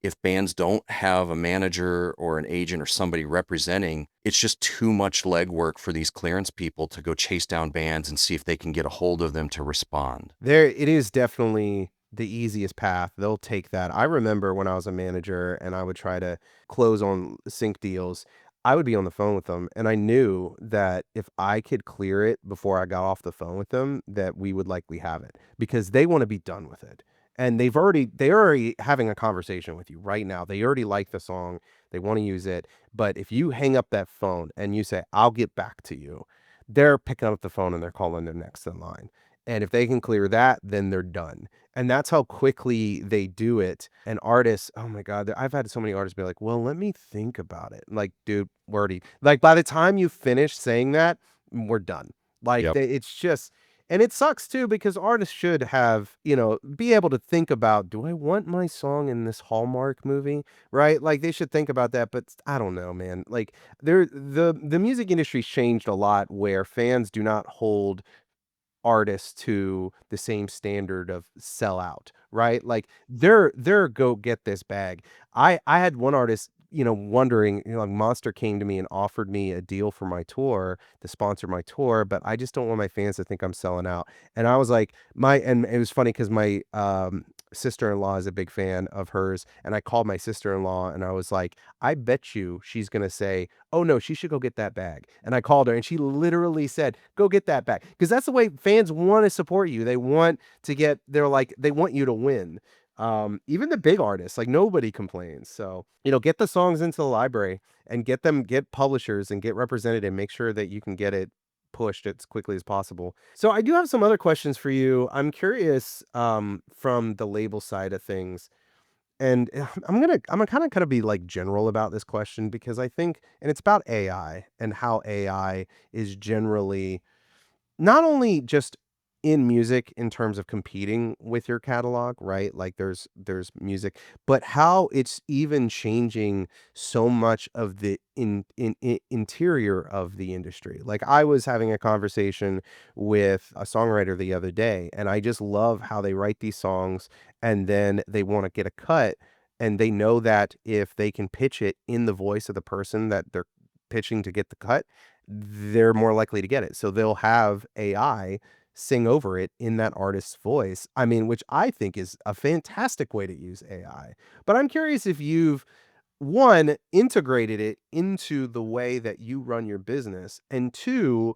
if bands don't have a manager or an agent or somebody representing, it's just too much legwork for these clearance people to go chase down bands and see if they can get a hold of them to respond. There it is definitely the easiest path. They'll take that. I remember when I was a manager and I would try to close on sync deals, I would be on the phone with them and I knew that if I could clear it before I got off the phone with them, that we would likely have it because they want to be done with it. And they're already having a conversation with you right now. They already like the song. They want to use it. But if you hang up that phone and you say, "I'll get back to you," they're picking up the phone and they're calling their next in line. And if they can clear that, then they're done. And that's how quickly they do it. And artists, oh my God, I've had so many artists be like, well, let me think about it. Like, dude, wordy. Like, by the time you finish saying that, we're done. Like, Yep. it's just, and it sucks too, because artists should have, be able to think about, do I want my song in this Hallmark movie? Right? Like, they should think about that. But I don't know, man. Like, the music industry's changed a lot where fans do not hold artists to the same standard of sellout, right? Like they're go get this bag. I had one artist, wondering, like Monster came to me and offered me a deal for my tour to sponsor my tour, but I just don't want my fans to think I'm selling out. And I was like, and it was funny because my sister-in-law is a big fan of hers, and I called my sister-in-law and I was like, I bet you she's gonna say, "Oh, no, she should go get that bag." And I called her and she literally said, "Go get that bag." Because that's the way fans wanna support you. They want you to win. Even the big artists, like nobody complains. So, get the songs into the library and get publishers and get represented and make sure that you can get it pushed as quickly as possible. So I do have some other questions for you. I'm curious, from the label side of things. And I'm gonna be like general about this question because I think, and it's about AI and how AI is generally not only just in music in terms of competing with your catalog, right? Like there's music, but how it's even changing so much of the interior of the industry. Like I was having a conversation with a songwriter the other day, and I just love how they write these songs and then they want to get a cut, and they know that if they can pitch it in the voice of the person that they're pitching to get the cut, they're more likely to get it. So they'll have AI sing over it in that artist's voice. I mean, which I think is a fantastic way to use AI. But I'm curious if you've, one, integrated it into the way that you run your business, and two,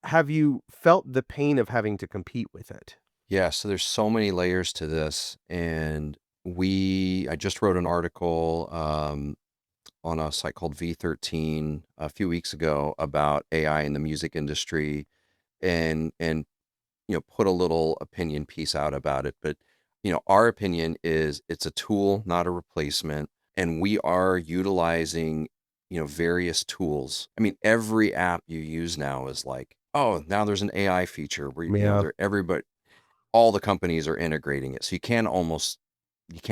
have you felt the pain of having to compete with it? Yeah, so there's so many layers to this, and I just wrote an article on a site called V13 a few weeks ago about AI in the music industry, and put a little opinion piece out about it. But our opinion is it's a tool, not a replacement, and we are utilizing various tools. I mean, every app you use now is like, oh, now there's an AI feature where Yeah. they're everybody all the companies are integrating it. So you can't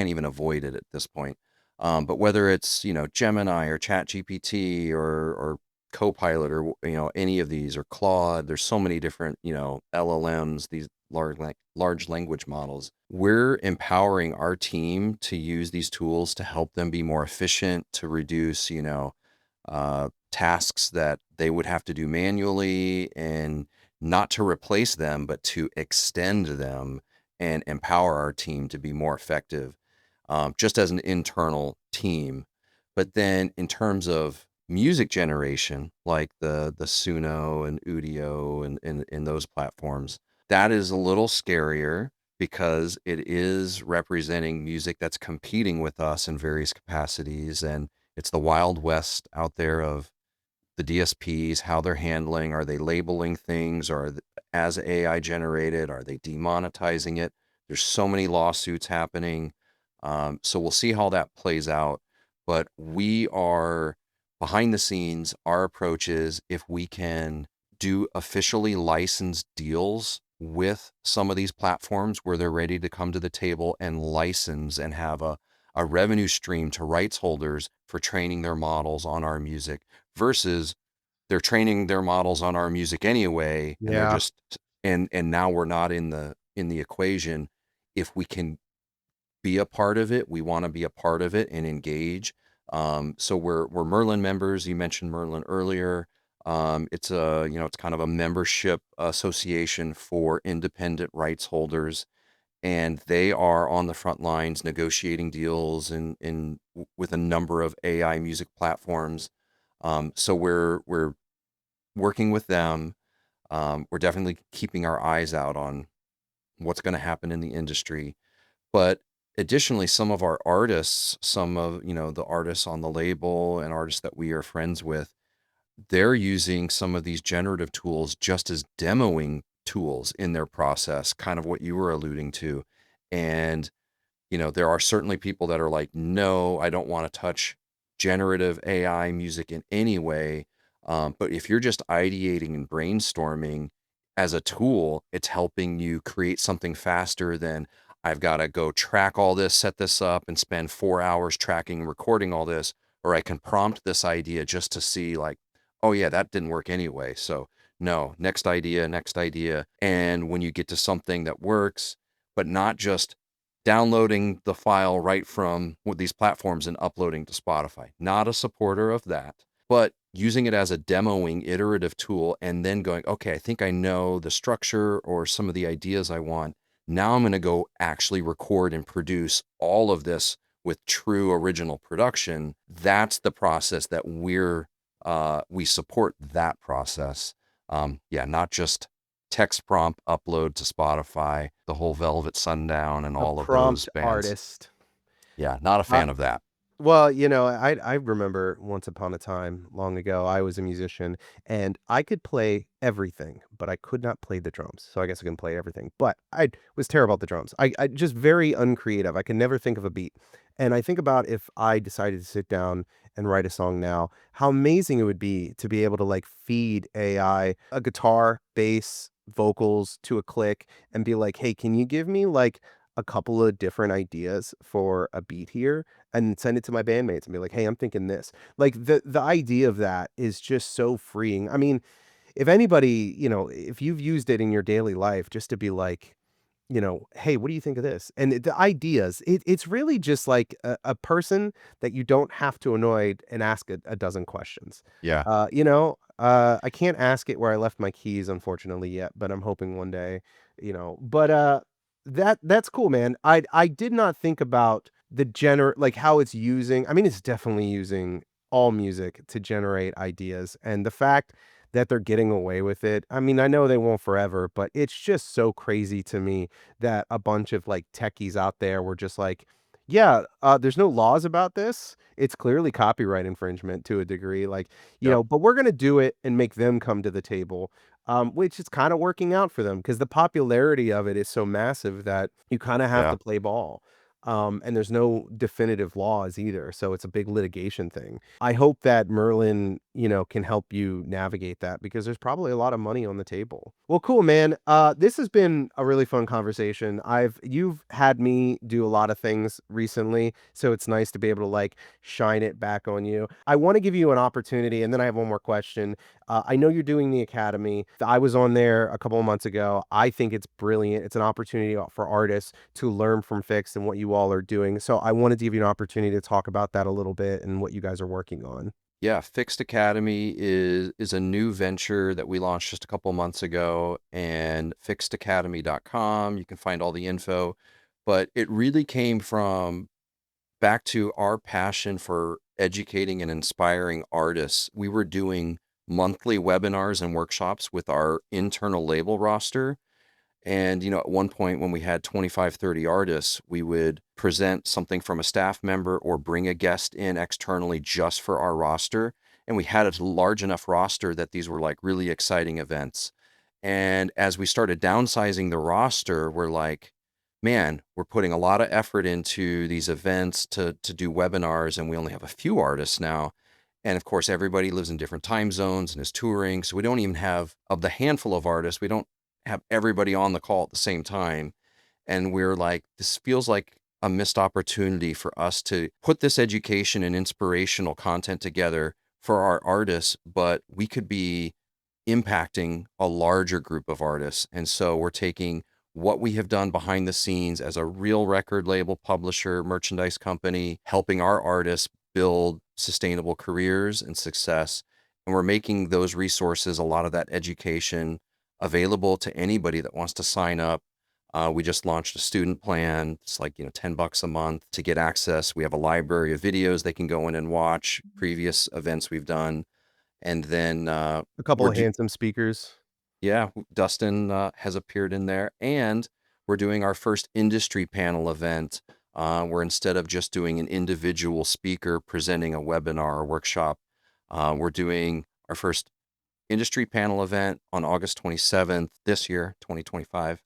even avoid it at this point. But whether it's, Gemini or ChatGPT or Copilot or, any of these or Claude, there's so many different, LLMs, these large language models. We're empowering our team to use these tools to help them be more efficient, to reduce, tasks that they would have to do manually, and not to replace them, but to extend them and empower our team to be more effective, just as an internal team. But then in terms of music generation, like the Suno and Udio and those platforms, that is a little scarier because it is representing music that's competing with us in various capacities. And it's the Wild West out there of the DSPs, how they're handling, are they labeling things, as AI generated, are they demonetizing it? There's so many lawsuits happening. So we'll see how that plays out. But we are behind the scenes. Our approach is if we can do officially licensed deals with some of these platforms where they're ready to come to the table and license and have a revenue stream to rights holders for training their models on our music, versus they're training their models on our music anyway, and they're Yeah. just and now we're not in the equation. If we can be a part of it, we want to be a part of it and engage. So we're Merlin members. You mentioned Merlin earlier. It's kind of a membership association for independent rights holders, and they are on the front lines negotiating deals with a number of AI music platforms. So we're working with them. We're definitely keeping our eyes out on what's going to happen in the industry. But additionally, some of our artists, some of the artists on the label and artists that we are friends with, they're using some of these generative tools just as demoing tools in their process, kind of what you were alluding to. And there are certainly people that are like, no, I don't want to touch generative AI music in any way. But if you're just ideating and brainstorming as a tool, it's helping you create something faster than I've got to go track all this, set this up, and spend 4 hours tracking and recording all this. Or I can prompt this idea just to see, like, oh, yeah, that didn't work anyway. So, no, next idea, next idea. And when you get to something that works, but not just downloading the file right from with these platforms and uploading to Spotify. Not a supporter of that, but using it as a demoing iterative tool and then going, okay, I think I know the structure or some of the ideas I want. Now I'm going to go actually record and produce all of this with true original production. That's the process that we support that process. Yeah, not just text prompt upload to Spotify, the whole Velvet Sundown and A all of those prompt bands. artist. Yeah, not a Uh, fan of that. well, I remember once upon a time, long ago, I was a musician, and I could play everything, but I could not play the drums, so I guess I can play everything, but I was terrible at the drums. I just very uncreative, I can never think of a beat, and I think about if I decided to sit down and write a song now, how amazing it would be to be able to, like, feed AI a guitar, bass, vocals to a click, and be like, "Hey, can you give me, like, a couple of different ideas for a beat here?" And send it to my bandmates and be like, "Hey, I'm thinking this." Like, the idea of that is just so freeing. I mean, if anybody, if you've used it in your daily life just to be like, "Hey, what do you think of this?" And the ideas, it's really just like a person that you don't have to annoy and ask a dozen questions. Yeah. I can't ask it where I left my keys, unfortunately, yet, but I'm hoping one day, but, that's cool, man. I did not think about like, how it's using. I mean, it's definitely using all music to generate ideas, and the fact that they're getting away with it, I mean, I know they won't forever, but it's just so crazy to me that a bunch of, like, techies out there were just like, "Yeah, there's no laws about this. It's clearly copyright infringement to a degree, like, Yep. but we're gonna do it and make them come to the table," which is kinda working out for them because the popularity of it is so massive that you kinda have Yeah. to play ball. And there's no definitive laws either, so it's a big litigation thing. I hope that Merlin, can help you navigate that because there's probably a lot of money on the table. Well, cool, man. This has been a really fun conversation. You've had me do a lot of things recently, so it's nice to be able to like shine it back on you. I want to give you an opportunity, and then I have one more question. I know you're doing the academy. I was on there a couple of months ago. I think it's brilliant. It's an opportunity for artists to learn from FiXT and what you all are doing. So I wanted to give you an opportunity to talk about that a little bit and what you guys are working on. Yeah, FiXT Academy is a new venture that we launched just a couple months ago, and fixedacademy.com. You can find all the info, but it really came from back to our passion for educating and inspiring artists. We were doing monthly webinars and workshops with our internal label roster. And, at one point when we had 25, 30 artists, we would present something from a staff member or bring a guest in externally just for our roster. And we had a large enough roster that these were like really exciting events. And as we started downsizing the roster, we're like, man, we're putting a lot of effort into these events to do webinars, and we only have a few artists now. And of course, everybody lives in different time zones and is touring. So we don't even have, of the handful of artists, we don't have everybody on the call at the same time. And we're like, this feels like a missed opportunity for us to put this education and inspirational content together for our artists, but we could be impacting a larger group of artists. And so we're taking what we have done behind the scenes as a real record label, publisher, merchandise company, helping our artists build sustainable careers and success. And we're making those resources, a lot of that education, available to anybody that wants to sign up. We just launched a student plan. It's like, $10 a month to get access. We have a library of videos they can go in and watch previous events we've done. And then A couple we're of handsome speakers. yeah, Dustin has appeared in there, and we're doing our first industry panel event, where instead of just doing an individual speaker presenting a webinar or workshop, we're doing our first industry panel event on August 27th this year, 2025.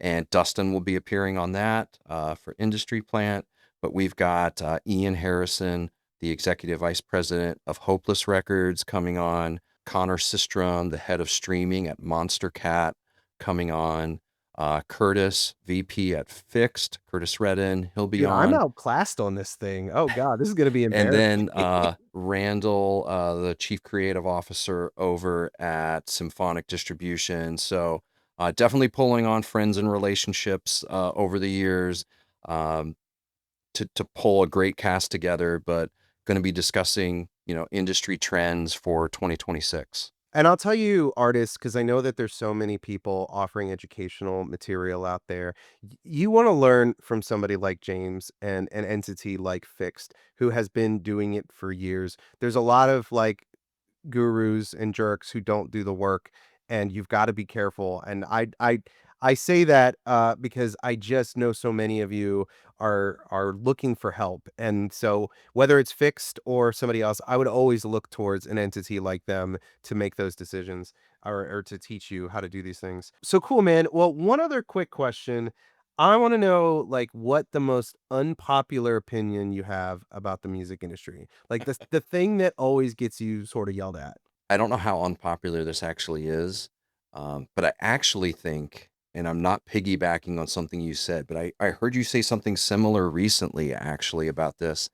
And Dustin will be appearing on that for Industry Plant. But we've got Ian Harrison, the executive vice president of Hopeless Records, coming on. Connor Sistrom, the head of streaming at Monster Cat, coming on. Curtis, VP at FiXT, Curtis Redden, he'll be Dude, I'm on. outclassed on this thing. Oh god, this is gonna be And embarrassing. then Randall, the chief creative officer over at Symphonic Distribution. So definitely pulling on friends and relationships over the years um, to pull a great cast together, but going to be discussing, industry trends for 2026. And I'll tell you, artists, because I know that there's so many people offering educational material out there. You want to learn from somebody like James and an entity like FiXT, who has been doing it for years. There's a lot of like gurus and jerks who don't do the work. and you've got to be careful. And I say that because I just know so many of you are looking for help, and so whether it's fixed or somebody else, I would always look towards an entity like them to make those decisions or to teach you how to do these things. So cool, man. Well, one other quick question. I want to know like what the most unpopular opinion you have about the music industry. Like the thing that always gets you sort of yelled at. I don't know how unpopular this actually is, but I actually think, and I'm not piggybacking on something you said, but I heard you say something similar recently, actually, about this.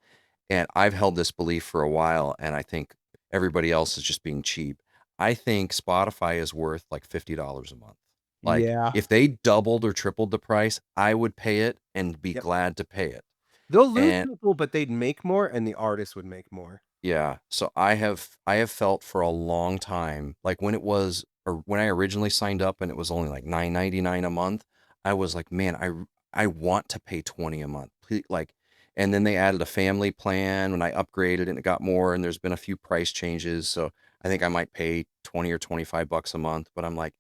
And I've held this belief for a while, and I think everybody else is just being cheap. I think Spotify is worth like $50 a month. Like, Yeah. if they doubled or tripled the price, I would pay it and be Yep. glad to pay it. They'll lose And people, but they'd make more and the artist would make more. yeah, so I have felt for a long time, like when it was or when I originally signed up and it was only like 9.99 a month, I was like, man, I want to pay 20 a month. Like, and then they added a family plan when I upgraded and it got more, and there's been a few price changes. So I think I might pay 20 or 25 bucks a month, but I'm like,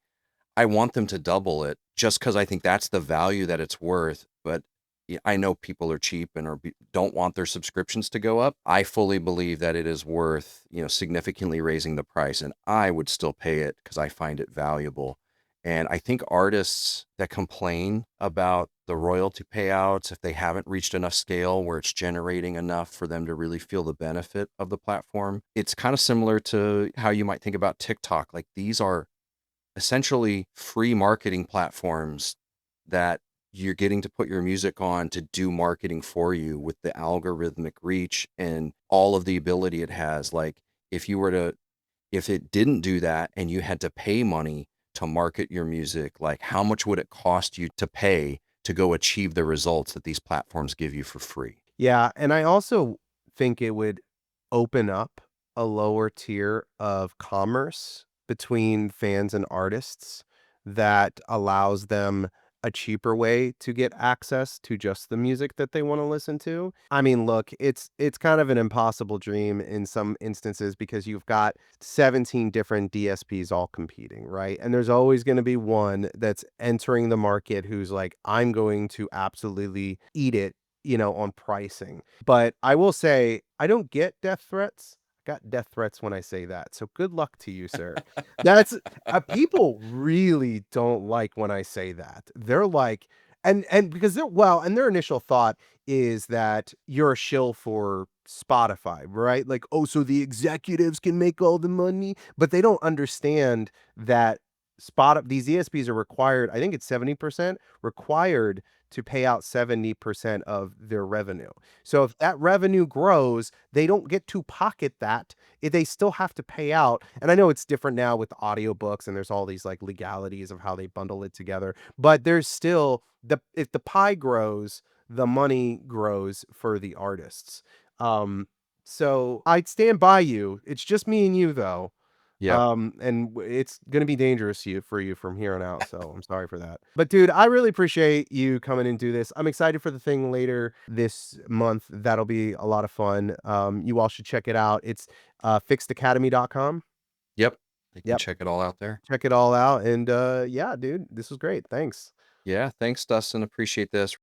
I want them to double it just because I think that's the value that it's worth. But yeah, I know people are cheap and don't want their subscriptions to go up. I fully believe that it is worth, significantly raising the price, and I would still pay it because I find it valuable. And I think artists that complain about the royalty payouts, if they haven't reached enough scale where it's generating enough for them to really feel the benefit of the platform, it's kind of similar to how you might think about TikTok. Like, these are essentially free marketing platforms that you're getting to put your music on to do marketing for you with the algorithmic reach and all of the ability it has. Like, if you were to, if it didn't do that and you had to pay money to market your music, like how much would it cost you to pay to go achieve the results that these platforms give you for free? Yeah, and I also think it would open up a lower tier of commerce between fans and artists that allows them a cheaper way to get access to just the music that they want to listen to. I mean, look, it's kind of an impossible dream in some instances because you've got 17 different DSPs all competing, right? And there's always going to be one that's entering the market who's like, I'm going to absolutely eat it, on pricing. But I will say, I don't get death threats. I got death threats when I say that. So good luck to you, sir. That's people really don't like when I say that. They're like, and because and their initial thought is that you're a shill for Spotify, right? Like, oh, so the executives can make all the money, but they don't understand that these ESPs are required, I think it's 70% required to pay out 70% of their revenue. So if that revenue grows, they don't get to pocket that. They still have to pay out. And I know it's different now with audiobooks and there's all these like legalities of how they bundle it together, but there's still if the pie grows, the money grows for the artists. Um so I'd stand by you. It's just me and you though. Yep. And it's gonna be dangerous for you from here on out, so I'm sorry for that. But dude, I really appreciate you coming and do this. I'm excited for the thing later this month. That'll be a lot of fun. You all should check it out. It's fixedacademy.com. Yep. They can Yep, check it all out there. check it all out. And yeah, dude, this was great. Thanks. Yeah. Thanks, Dustin. Appreciate this.